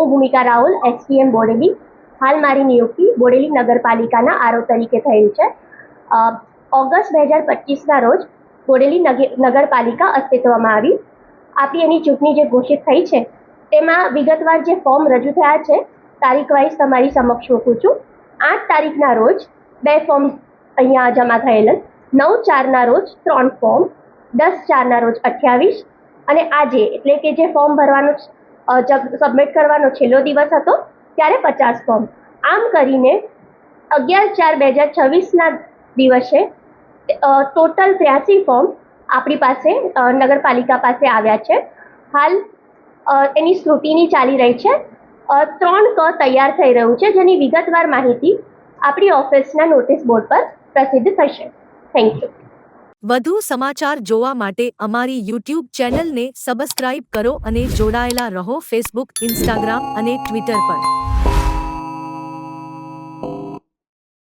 હું ભૂમિકા રાહુલ, STM બોડેલી. હાલ મારી નિયુક્તિ બોડેલી નગરપાલિકાના આરઓ તરીકે થયેલ છે. ઓગસ્ટ 2025ના રોજ બોડેલી નગરપાલિકા અસ્તિત્વમાં આવી. આપણી એની ચૂંટણી જે ઘોષિત થઈ છે તેમાં વિગતવાર જે ફોર્મ રજૂ થયા છે તારીખ વાઇઝ તમારી સમક્ષ મૂકું છું. 8 તારીખના રોજ 2 ફોર્મ અહીંયા જમા થયેલ, 9/4ના રોજ 3 ફોર્મ, 10/4ના રોજ 28 અને આજે એટલે કે જે ફોર્મ ભરવાનો સબમિટ કરવાનો છેલ્લો દિવસ હતો ત્યારે 50 ફોર્મ. આમ કરીને 11/4/2026ના દિવસે ટોટલ 83 ફોર્મ આપણી પાસે નગરપાલિકા પાસે આવ્યા છે. હાલ એની સ્ક્રુટિની ચાલી રહી છે. 3 ક તૈયાર થઈ રહ્યું છે, જેની વિગતવાર માહિતી આપણી ઓફિસના નોટિસ બોર્ડ પર પ્રસિદ્ધ થશે. Thank you. વધુ સમાચાર જોવા માટે અમારી YouTube ચેનલને સબસ્ક્રાઇબ કરો અને જોડાયેલા રહો ફેસબુક, ઇન્સ્ટાગ્રામ અને ટ્વિટર પર.